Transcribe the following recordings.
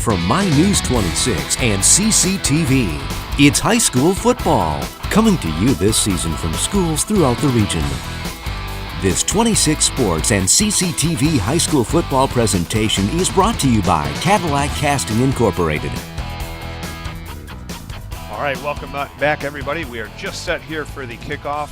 from My News 26 and CCTV. It's high school football, coming to you this season from schools throughout the region. This 26 Sports and CCTV high school football presentation is brought to you by Cadillac Casting Incorporated. All right, welcome back, everybody. We are just set here for the kickoff.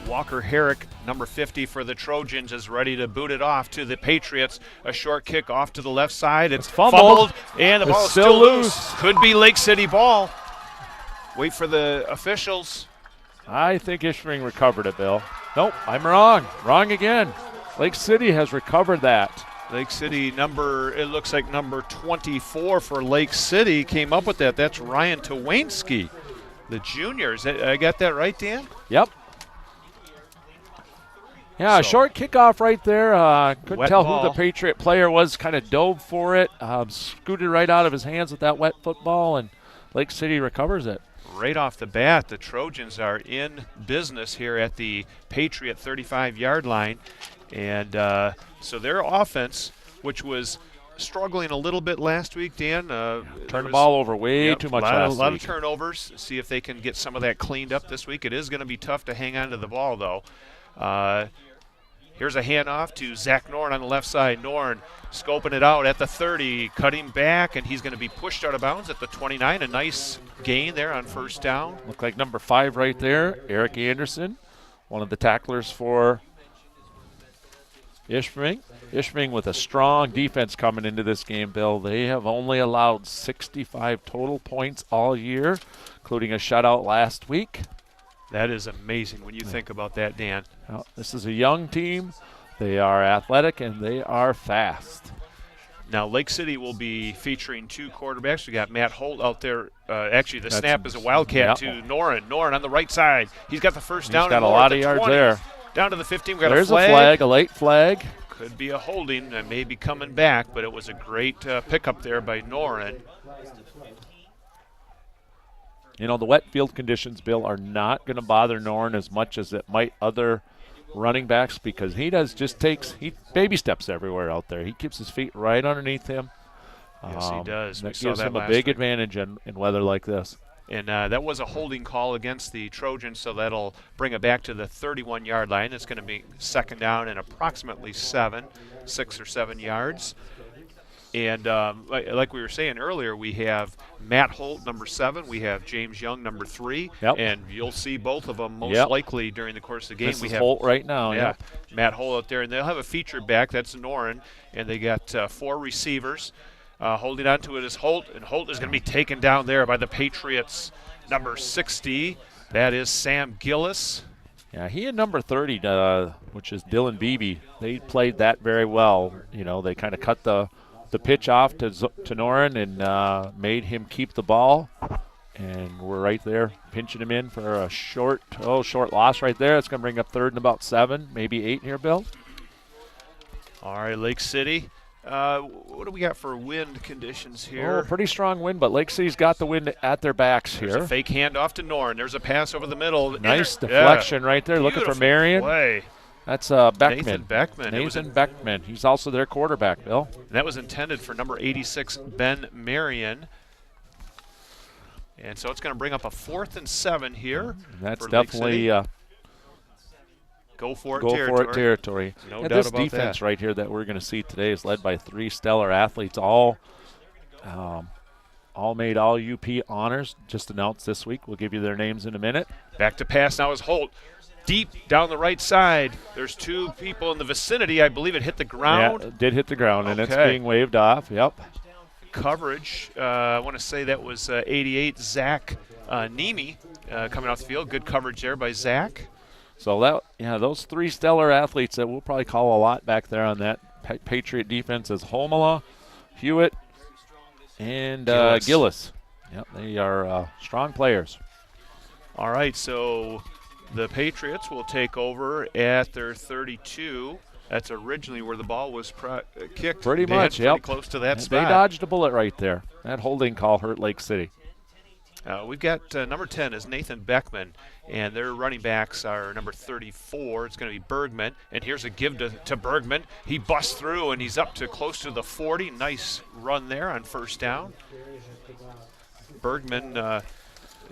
Walker Herrick, number 50 for the Trojans, is ready to boot it off to the Patriots. A short kick off to the left side. It's fumbled, and the ball is still loose. Could be Lake City ball. Wait for the officials. I think Ishpeming recovered it, Bill. Nope, I'm wrong. Wrong again. Lake City has recovered that. Lake City it looks like number 24 for Lake City came up with that. That's Ryan Twainski, the juniors. I got that right, Dan? Yep. Yeah, a short kickoff right there. Couldn't tell who the Patriot player was. Kind of dove for it. Scooted right out of his hands with that wet football, and Lake City recovers it. Right off the bat, the Trojans are in business here at the Patriot 35-yard line. And so their offense, which was struggling a little bit last week, Dan. Turned the ball over way too much last week. A lot of turnovers. See if they can get some of that cleaned up this week. It is going to be tough to hang on to the ball, though. Here's a handoff to Zach Norn on the left side. Norn scoping it out at the 30, cutting back, and he's going to be pushed out of bounds at the 29. A nice gain there on first down. Look like number 5 right there, Eric Anderson, one of the tacklers for Ishpeming. Ishpeming with a strong defense coming into this game, Bill. They have only allowed 65 total points all year, including a shutout last week. That is amazing when you think about that, Dan. Well, this is a young team. They are athletic, and they are fast. Now, Lake City will be featuring 2 quarterbacks. We got Matt Holt out there. Actually, the snap is a wildcat to Noren. Noren on the right side. He's got the first down. He's got a lot of yards 20, there. Down to the 15. We got There's a flag. a flag, a late flag. Could be a holding and maybe coming back, but it was a great pickup there by Noren. You know, the wet field conditions, Bill, are not going to bother Norn as much as it might other running backs because he baby steps everywhere out there. He keeps his feet right underneath him. Yes, he does. That gives him a big advantage in weather like this. And that was a holding call against the Trojans, so that'll bring it back to the 31-yard line. It's going to be second down and approximately 6 or 7 yards. And like we were saying earlier, we have Matt Holt, number 7. We have James Young, number 3. Yep. And you'll see both of them most likely during the course of the game. This is Holt right now. Yeah, Matt Holt out there. And they'll have a featured back. That's Noren. And they got 4 receivers. Holding on to it is Holt. And Holt is going to be taken down there by the Patriots, number 60. That is Sam Gillis. Yeah, he and number 30, which is Dylan Beebe, they played that very well. You know, they kind of cut the pitch off to Noren and made him keep the ball. And we're right there pinching him in for a short loss right there. It's going to bring up third and about 7, maybe 8 here, Bill. All right, Lake City. What do we got for wind conditions here? Pretty strong wind, but Lake City's got the wind at their backs here. There's a fake handoff to Noren. There's a pass over the middle. Nice deflection right there. Beautiful looking for Marion. Play. That's Beckman. Nathan Beckman. He's also their quarterback, Bill. That was intended for number 86, Ben Marion. And so it's going to bring up a 4th and 7 here. And that's for definitely go for it territory. No and doubt this about defense that. right here that we're going to see today is led by 3 stellar athletes, all made all UP honors, just announced this week. We'll give you their names in a minute. Back to pass now is Holt. Deep down the right side. There's 2 people in the vicinity. I believe it hit the ground. Yeah, it did hit the ground, and it's being waved off. Yep. Coverage. I want to say that was 88, Zach Nemi coming off the field. Good coverage there by Zach. So those 3 stellar athletes that we'll probably call a lot back there on that Patriot defense is Homela, Hewitt, and Gillis. Yep, they are strong players. All right, so the Patriots will take over at their 32. That's originally where the ball was kicked. Pretty much, pretty close to that spot. They dodged a bullet right there. That holding call hurt Lake City. We've got number 10 is Nathan Beckman, and their running backs are number 34. It's going to be Bergman, and here's a give to Bergman. He busts through, and he's up to close to the 40. Nice run there on first down. Bergman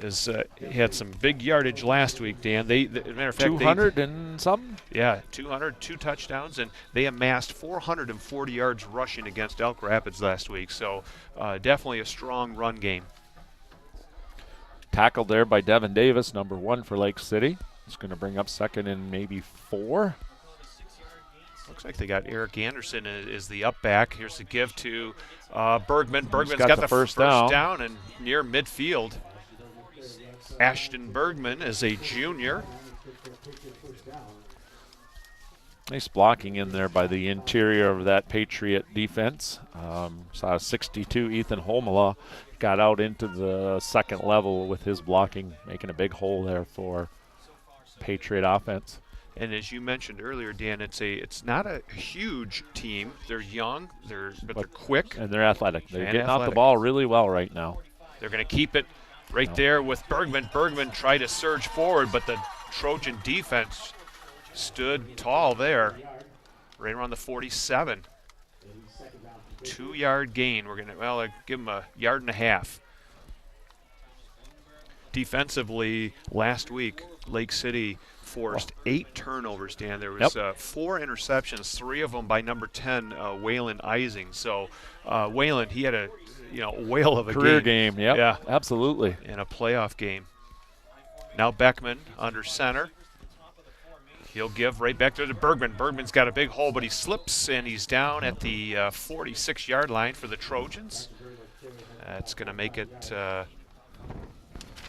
he had some big yardage last week, Dan. As a matter of fact, 200 and something? Yeah, 200, 2 touchdowns, and they amassed 440 yards rushing against Elk Rapids last week. So definitely a strong run game. Tackled there by Devin Davis, number 1 for Lake City. It's going to bring up second and maybe 4. Looks like they got Eric Anderson is the up back. Here's the give to Bergman. Bergman's got the first down and near midfield. Ashton Bergman is a junior. Nice blocking in there by the interior of that Patriot defense. Saw 62 Ethan Holmela got out into the second level with his blocking, making a big hole there for Patriot offense. And as you mentioned earlier, Dan, it's not a huge team. They're young, but they're quick. And they're athletic. They're getting out the ball really well right now. They're going to keep it right there with Bergman. Bergman tried to surge forward, but the Trojan defense stood tall there, right around the 47. 2-yard gain. We're going to, give him a yard and a half. Defensively, last week, Lake City forced 8 turnovers, Dan. There was 4 interceptions, 3 of them by number 10, Waylon Ising. So Waylon, he had a whale of a career game. Yep. Yeah, absolutely. In a playoff game. Now Beckman under center. He'll give right back to Bergman. Bergman's got a big hole, but he slips, and he's down at the 46-yard line for the Trojans. That's going to make it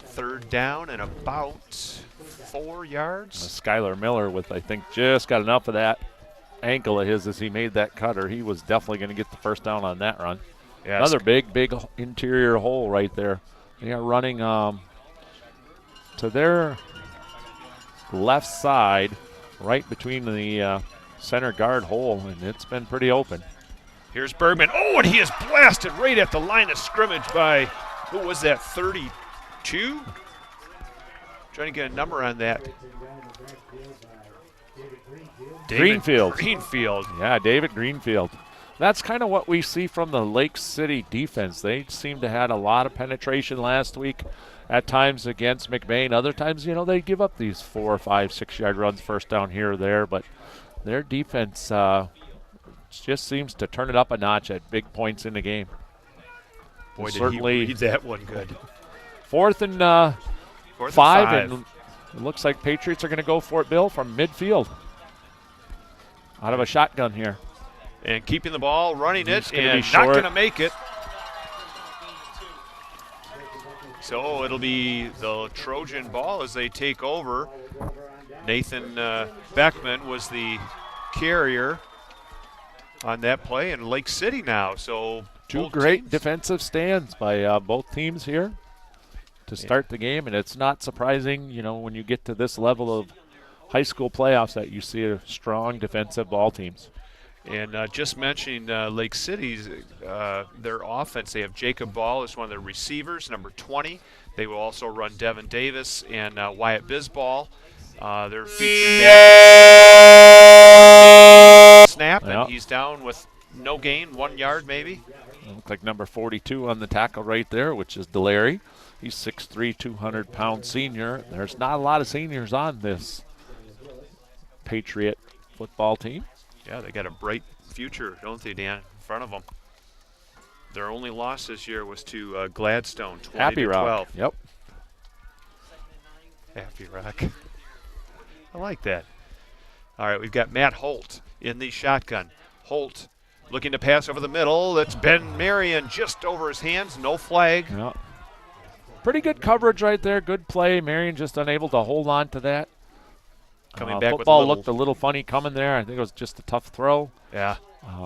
third down and about 4 yards. Skylar Miller with, I think, just got enough of that ankle of his as he made that cutter. He was definitely going to get the first down on that run. Yes. Another big interior hole right there. They are running to their left side, right between the center guard hole, and it's been pretty open. Here's Bergman. Oh, and he is blasted right at the line of scrimmage by, who was that, 32? Trying to get a number on that. Greenfield. Yeah, David Greenfield. That's kind of what we see from the Lake City defense. They seem to have a lot of penetration last week at times against McBain. Other times, they give up these 4 or 5, 6-yard runs, first down here or there. But their defense just seems to turn it up a notch at big points in the game. Boy, did he read that one good. Fourth and 5, and it looks like Patriots are going to go for it, Bill, from midfield. Out of a shotgun here. And keeping the ball, running it, and not going to make it. So it'll be the Trojan ball as they take over. Nathan Beckman was the carrier on that play, and Lake City now. So 2 great defensive stands by both teams here to start the game, and it's not surprising, when you get to this level of high school playoffs that you see a strong defensive ball teams. And just mentioning Lake City's, their offense, they have Jacob Ball as one of their receivers, number 20. They will also run Devin Davis and Wyatt Bisball. Their featured back snap, and he's down with no gain, 1 yard maybe. Looks like number 42 on the tackle right there, which is Delary. He's 6'3", 200-pound senior. There's not a lot of seniors on this Patriot football team. Yeah, they got a bright future, don't they, Dan, in front of them. Their only loss this year was to Gladstone, 20-12. Happy Rock. Yep. Happy Rock. I like that. All right, we've got Matt Holt in the shotgun. Holt looking to pass over the middle. That's Ben Marion just over his hands. No flag. Yep. Pretty good coverage right there. Good play. Marion just unable to hold on to that. Coming back football with looked a little funny coming there. I think it was just a tough throw. Yeah.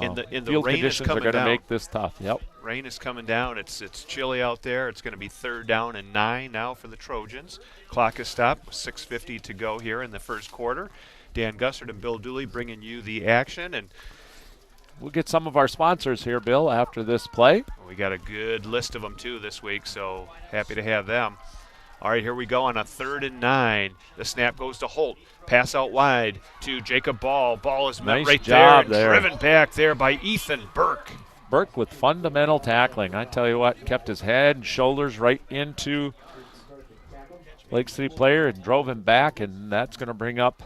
In the field rain conditions is coming are going to down. make this tough. Yep. Rain is coming down. It's chilly out there. It's going to be 3rd down and 9 now for the Trojans. Clock is stopped. 6:50 to go here in the first quarter. Dan Gussert and Bill Dooley bringing you the action. And we'll get some of our sponsors here, Bill, after this play. We got a good list of them, too, this week, so happy to have them. All right, here we go on a 3rd and 9. The snap goes to Holt. Pass out wide to Jacob Ball. Ball is met Nice right job there, there. driven back there by Ethan Burke. Burke with fundamental tackling. I tell you what, kept his head and shoulders right into Lake City player and drove him back, and that's going to bring up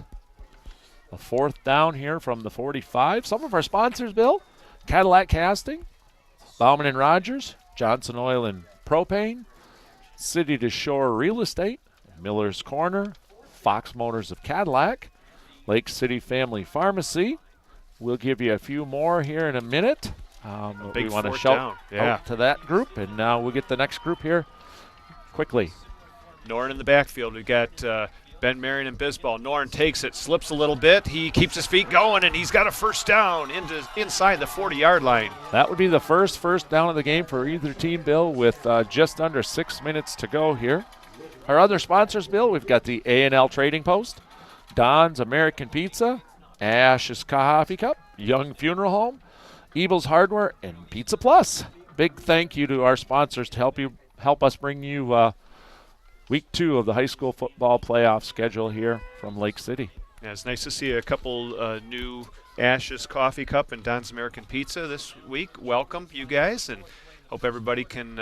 a 4th down here from the 45. Some of our sponsors, Bill: Cadillac Casting, Bauman and Rogers, Johnson Oil and Propane, City to Shore Real Estate, Miller's Corner, Fox Motors of Cadillac, Lake City Family Pharmacy. We'll give you a few more here in a minute. Big we want to 4th shout down. out to that group, and now we'll get the next group here quickly. Norrin in the backfield. We've got Ben Marion and Bisball. Norrin takes it, slips a little bit. He keeps his feet going, and he's got a 1st down inside the 40-yard line. That would be the first down of the game for either team, Bill, with just under 6 minutes to go here. Our other sponsors, Bill, we've got the A&L Trading Post, Don's American Pizza, Ash's Coffee Cup, Young Funeral Home, Ebel's Hardware, and Pizza Plus. Big thank you to our sponsors to help us bring you Week 2 of the high school football playoff schedule here from Lake City. Yeah, it's nice to see a couple new Ash's Coffee Cup and Don's American Pizza this week. Welcome, you guys, and hope everybody can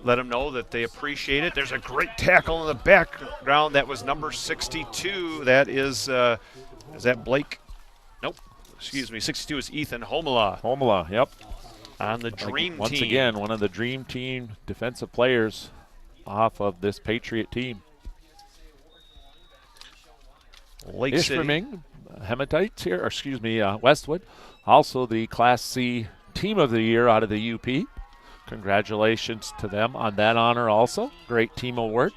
let them know that they appreciate it. There's a great tackle in the background. That was number 62. That is that Blake? Nope. Excuse me. 62 is Ethan Homela. Homela, yep. On the Dream Team. Once again, one of the Dream Team defensive players off of this Patriot team. Lake City. Ishpeming, Hematites here, or excuse me, Westwood. Also the Class C Team of the Year out of the UP. Congratulations to them on that honor also. Great team award.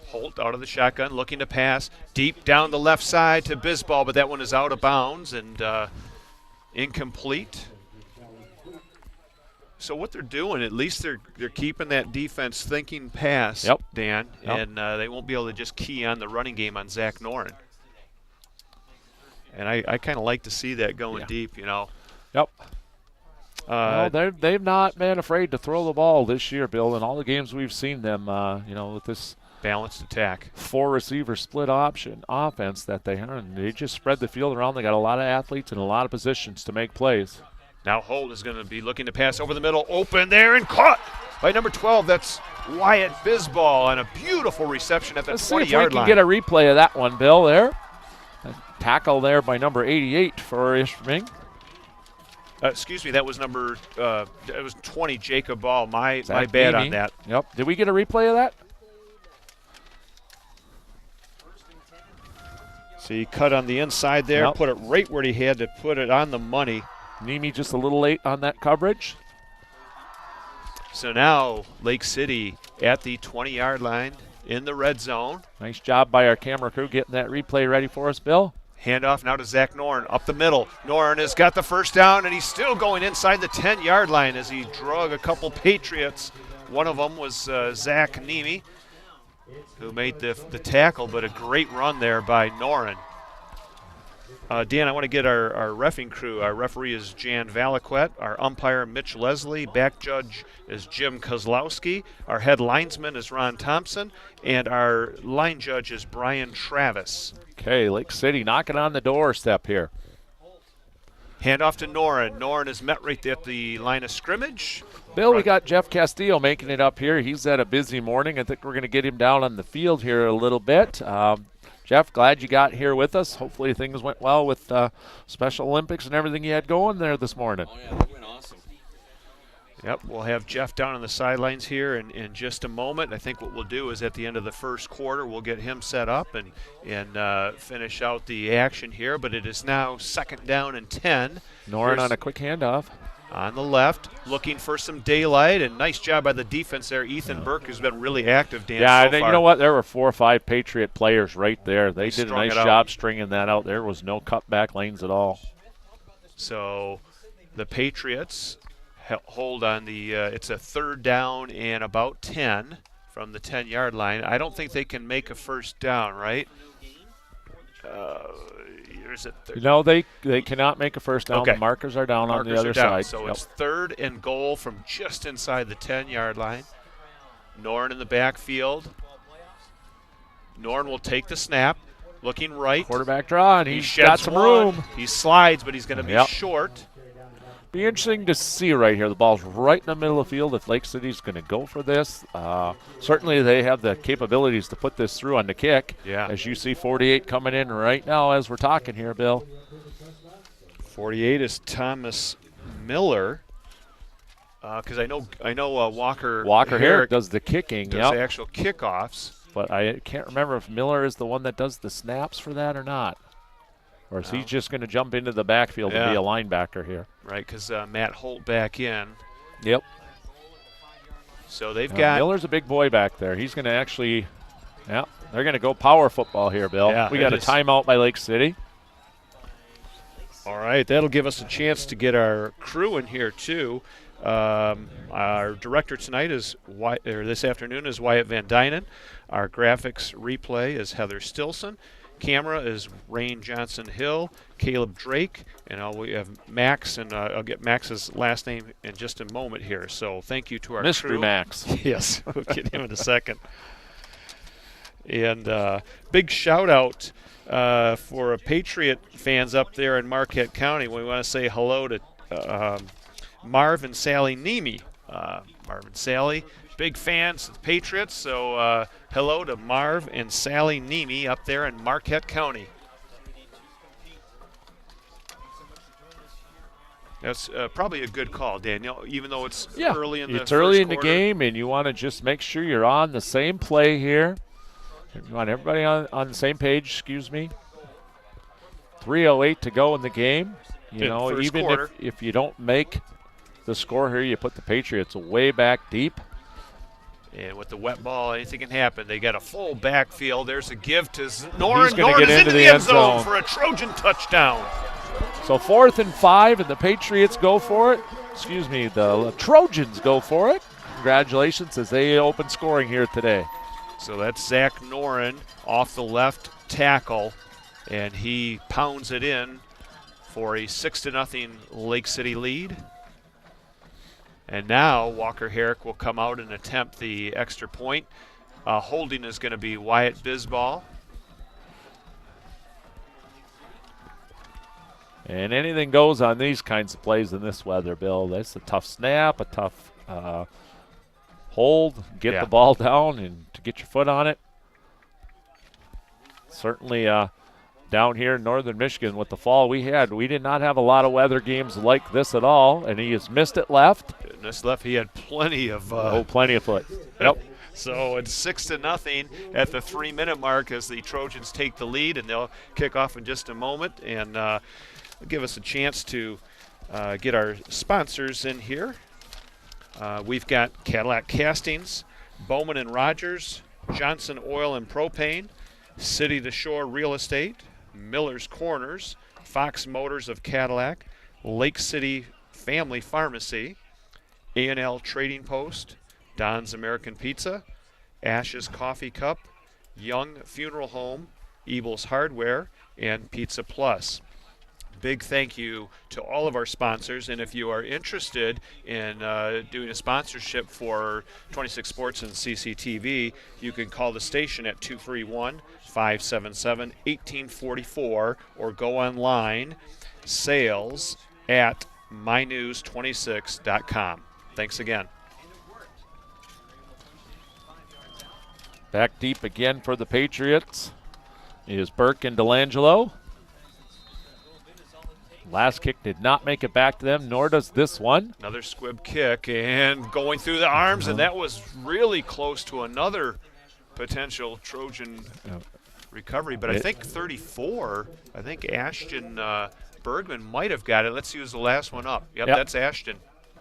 Holt out of the shotgun, looking to pass deep down the left side to Bisball, but that one is out of bounds and incomplete. So what they're doing, at least they're keeping that defense thinking pass, Yep. Dan, Yep. and they won't be able to just key on the running game on Zach Norrin. And I kind of like to see that going deep, you know. Yep. They've not been afraid to throw the ball this year, Bill. In all the games we've seen them, with this balanced attack, 4-receiver split option offense that they have, and they just spread the field around. They got a lot of athletes and a lot of positions to make plays. Now Holt is going to be looking to pass over the middle, open there, and caught by number 12. That's Wyatt Bisball, and a beautiful reception at the 20-yard line. Let's see if we can get a replay of that one, Bill, there. A tackle there by number 88 for Ishpeming. Excuse me, that was it was 20, Jacob Ball. My bad Amy on that. Yep. Did we get a replay of that? So he cut on the inside there, Yep. put it right where he had to put it on the money. Nemi just a little late on that coverage. So now Lake City at the 20-yard line in the red zone. Nice job by our camera crew getting that replay ready for us, Bill. Handoff now to Zach Norrin up the middle. Norrin has got the 1st down, and he's still going inside the 10-yard line as he drug a couple Patriots. One of them was Zach Nemi, who made the tackle, but a great run there by Norrin. Dan, I want to get our reffing crew. Our referee is Jan Valaquette. Our umpire, Mitch Leslie. Back judge is Jim Kozlowski. Our head linesman is Ron Thompson. And our line judge is Brian Travis. Okay, Lake City knocking on the doorstep here. Handoff to Norrin. Norrin is met right at the line of scrimmage. Bill, we got Jeff Castillo making it up here. He's had a busy morning. I think we're going to get him down on the field here a little bit. Jeff, glad you got here with us. Hopefully things went well with Special Olympics and everything you had going there this morning. Oh, yeah, that went awesome. Yep, we'll have Jeff down on the sidelines here in just a moment. I think what we'll do is at the end of the first quarter, we'll get him set up and finish out the action here. But it is now 2nd down and 10. Norrin on a quick handoff. On the left, looking for some daylight, and nice job by the defense there. Ethan Burke has been really active, Dan. Yeah, so and far. you know what? There were 4 or 5 Patriot players right there. They did a strung nice it out. job stringing that out. There was no cutback lanes at all. So the Patriots hold on the it's a 3rd down and about 10 from the 10-yard line. I don't think they can make a 1st down, right? Or is it third? No, they cannot make a first down. Okay. The markers are down on the other side. So it's 3rd and goal from just inside the 10-yard line. Norn in the backfield. Norn will take the snap, looking right. Quarterback draw, and He he's sheds got some one. room. He slides, but he's going to be Yep. short. Be interesting to see right here. The ball's right in the middle of the field if Lake City's going to go for this. Certainly they have the capabilities to put this through on the kick. Yeah. As you see 48 coming in right now as we're talking here, Bill. 48 is Thomas Miller. Because I know Walker Herrick does the kicking. does the actual kickoffs. But I can't remember if Miller is the one that does the snaps for that or not. Or is he just going to jump into the backfield and be a linebacker here? Right, because Matt Holt back in. Yep. So they've got. Miller's a big boy back there. He's going to actually, they're going to go power football here, Bill. Yeah, we got a timeout by Lake City. All right, that'll give us a chance to get our crew in here too. Our director tonight this afternoon is Wyatt Van Dynen. Our graphics replay is Heather Stilson. Camera is Rain Johnson Hill, Caleb Drake, and we have Max, and I'll get Max's last name in just a moment here. So thank you to our Mystery crew. Max. Yes, we'll get him in a second. And big shout out for Patriot fans up there in Marquette County. We want to say hello to Marv and Sally Nemi. Marv and Sally, big fans of the Patriots, so hello to Marv and Sally Nemi up there in Marquette County. That's probably a good call, Daniel, even though it's early in the It's early first in the quarter. game, and you want to just make sure you're on the same play here. You want everybody on the same page, excuse me. 3:08 to go in the game. Even if you don't make the score here, you put the Patriots way back deep. And with the wet ball, anything can happen. They got a full backfield. There's a give to Norn. He's gonna Norn get is into the the end end zone zone for a Trojan touchdown. So 4th and 5, and the Patriots go for it. Excuse me, the Trojans go for it. Congratulations as they open scoring here today. So that's Zach Noren off the left tackle, and he pounds it in for a 6-0 Lake City lead. And now Walker Herrick will come out and attempt the extra point. Holding is going to be Wyatt Bisball. And anything goes on these kinds of plays in this weather, Bill. That's a tough snap, a tough hold, get the ball down, and to get your foot on it. Certainly down here in northern Michigan with the fall we had, we did not have a lot of weather games like this at all, and he has missed it left. This left, he had plenty of plenty of foot. Yep. So it's 6-0 at the 3-minute mark as the Trojans take the lead, and they'll kick off in just a moment and give us a chance to get our sponsors in here. We've got Cadillac Castings, Bowman and Rogers, Johnson Oil and Propane, City to Shore Real Estate, Miller's Corners, Fox Motors of Cadillac, Lake City Family Pharmacy, A&L Trading Post, Don's American Pizza, Ash's Coffee Cup, Young Funeral Home, Ebel's Hardware, and Pizza Plus. Big thank you to all of our sponsors, and if you are interested in doing a sponsorship for 26 Sports and CCTV, you can call the station at 231-577-1844 or go online, sales at mynews26.com. Thanks again. Back deep again for the Patriots is Burke and Delangelo. Last kick did not make it back to them, nor does this one. Another squib kick and going through the arms, and that was really close to another potential Trojan recovery. But I think 34, I think Ashton Bergman might have got it. Let's use the last one up. Yep, that's Ashton.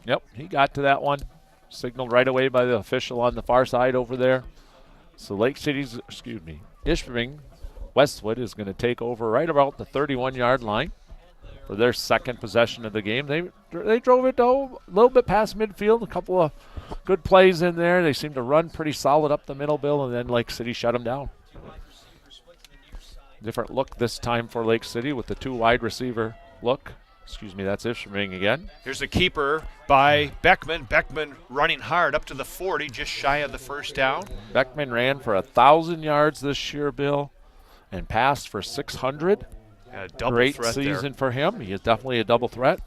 Yep, he got to that one. Signaled right away by the official on the far side over there. So Lake City's, Ishpeming, Westwood is going to take over right about the 31-yard line for their second possession of the game. They drove it, though, a little bit past midfield, a couple of good plays in there. They seemed to run pretty solid up the middle, Bill, and then Lake City shut them down. Different look this time for Lake City with the 2 wide receiver look. Excuse me, that's Ishpeming again. Here's a keeper by Beckman. Beckman running hard up to the 40, just shy of the first down. Beckman ran for 1,000 yards this year, Bill, and passed for 600. Double Great threat season for him. He is definitely a double threat.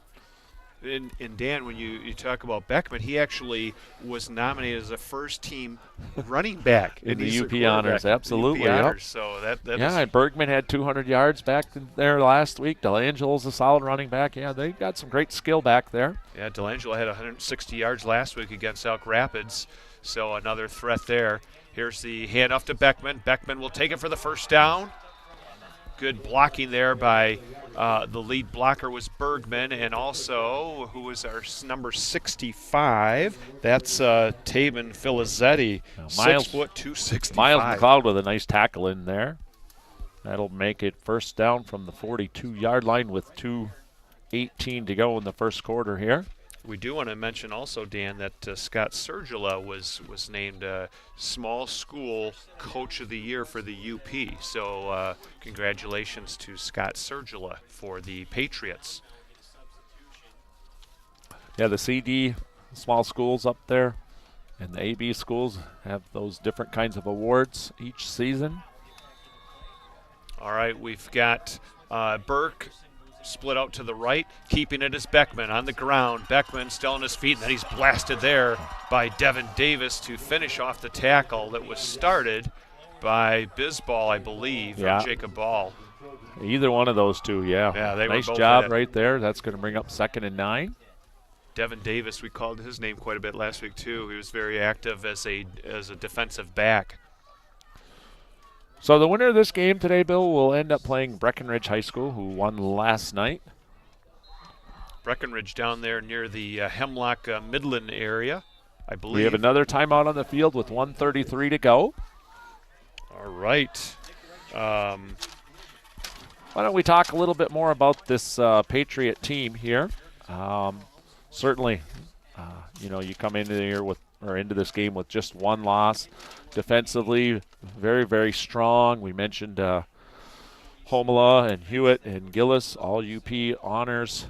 And Dan, when you talk about Beckman, he actually was nominated as a first-team running back in the he's UP honors. Absolutely. UP Yep. honors, so that yeah, and Bergman had 200 yards back there last week. DeLangelo's a solid running back. Yeah, they got some great skill back there. Yeah, DeLangelo had 160 yards last week against Elk Rapids, so another threat there. Here's the handoff to Beckman. Beckman will take it for the first down. Good blocking there by the lead blocker was Bergman, and also who was our number 65? That's Taven Filizetti, 6 foot 265. Miles McLeod with a nice tackle in there. That'll make it first down from the 42-yard line with 2:18 to go in the first quarter here. We do want to mention also, Dan, that Scott Sergila was named Small School Coach of the Year for the UP. So congratulations to Scott Sergila for the Patriots. Yeah, the CD small schools up there and the AB schools have those different kinds of awards each season. All right, we've got Burke split out to the right, keeping it as Beckman on the ground. Beckman still on his feet, and then he's blasted there by Devin Davis to finish off the tackle that was started by Bisball, I believe, or Jacob Ball. Either one of those two, yeah. Yeah, they nice were both job right there. That's going to bring up 2nd and 9. Devin Davis, we called his name quite a bit last week too. He was very active as a defensive back. So the winner of this game today, Bill, will end up playing Breckenridge High School, who won last night. Breckenridge down there near the Hemlock Midland area, I believe. We have another timeout on the field with 1:33 to go. All right. Why don't we talk a little bit more about this Patriot team here? Certainly, you come into this game with just one loss. Defensively, very, very strong. We mentioned Homela and Hewitt and Gillis, all UP honors.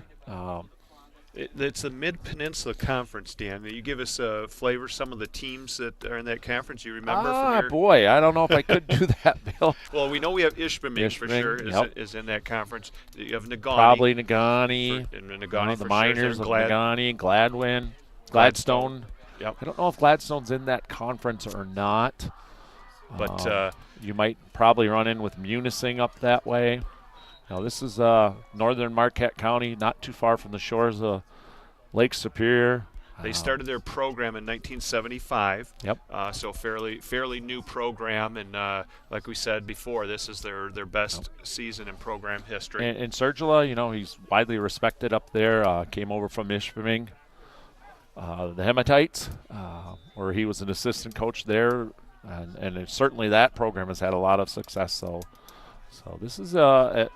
It's the Mid-Peninsula Conference, Dan. You give us a flavor some of the teams that are in that conference you remember from your... boy, I don't know if I could do that, Bill. Well, we know we have Ishpeming for sure is in that conference. You have Negaunee. Probably Negaunee. Negaunee the Miners of Negaunee, Gladstone. Yep. I don't know if Gladstone's in that conference or not. But you might probably run in with Munising up that way. Now, this is northern Marquette County, not too far from the shores of Lake Superior. They started their program in 1975. Yep. So fairly new program, and like we said before, this is their best season in program history. And Sergila, he's widely respected up there. Came over from Ishpeming. The Hematites, where he was an assistant coach there, and certainly that program has had a lot of success. So this is a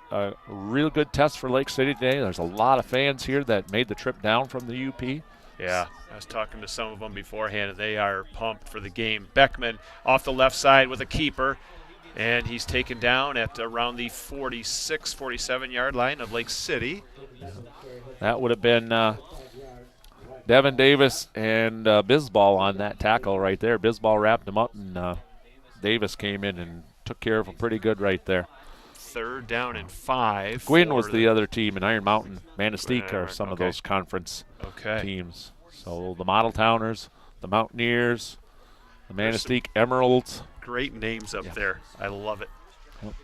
real good test for Lake City today. There's a lot of fans here that made the trip down from the UP. Yeah, I was talking to some of them beforehand, and they are pumped for the game. Beckman off the left side with a keeper, and he's taken down at around the 46, 47-yard line of Lake City. That would have been Devin Davis and Bisball on that tackle right there. Bisball wrapped him up, and Davis came in and took care of him pretty good right there. 3rd down and 5. Gwynn was the other team, and Iron Mountain, Manistee are some of those conference teams. So the Model Towners, the Mountaineers, the Manistee Emeralds. Great names up there. I love it. Yep.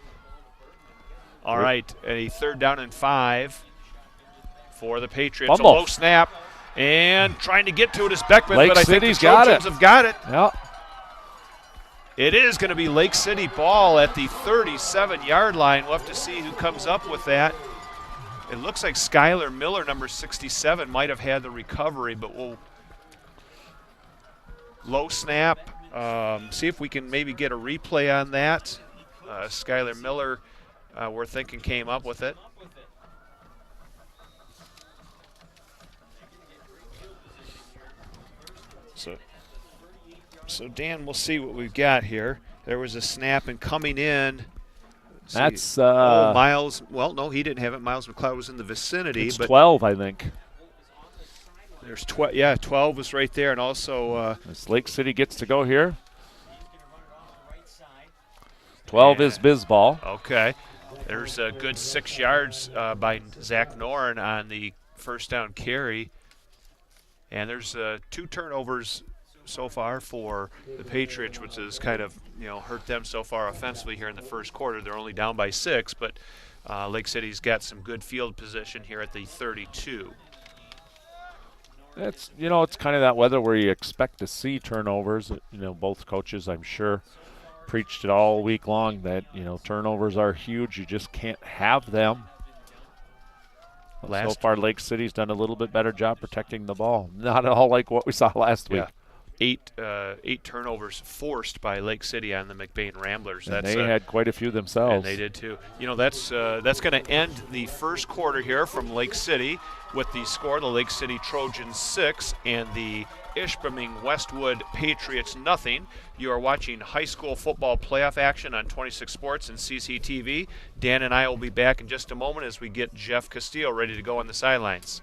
All right, a 3rd down and 5 for the Patriots. Fumble. A low snap, and trying to get to it is Beckman, Lake but I think the Trojans have got it. Yep. It is going to be Lake City ball at the 37-yard line. We'll have to see who comes up with that. It looks like Skylar Miller, number 67, might have had the recovery, but we'll low snap. See if we can maybe get a replay on that. Skylar Miller, we're thinking, came up with it. So Dan, we'll see what we've got here. There was a snap, and coming in, That's Miles. Well, no, he didn't have it. Miles McLeod was in the vicinity. It's but 12, I think. There's 12. Yeah, 12 was right there, and also As Lake City gets to go here. 12 is Bisball. Okay. There's a good 6 yards by Zach Noren on the first down carry. And there's 2 turnovers so far for the Patriots, which has kind of hurt them so far offensively here in the first quarter. They're only down by 6, but Lake City's got some good field position here at the 32. It's it's kind of that weather where you expect to see turnovers. Both coaches, I'm sure, preached it all week long that turnovers are huge. You just can't have them. So far, Lake City's done a little bit better job protecting the ball. Not at all like what we saw last week. 8 turnovers forced by Lake City on the McBain Ramblers. And they had quite a few themselves. And they did too. That's going to end the first quarter here from Lake City with the score: the Lake City Trojans 6 and the Ishpeming Westwood Patriots nothing. You are watching high school football playoff action on 26 Sports and CCTV. Dan and I will be back in just a moment as we get Jeff Castillo ready to go on the sidelines.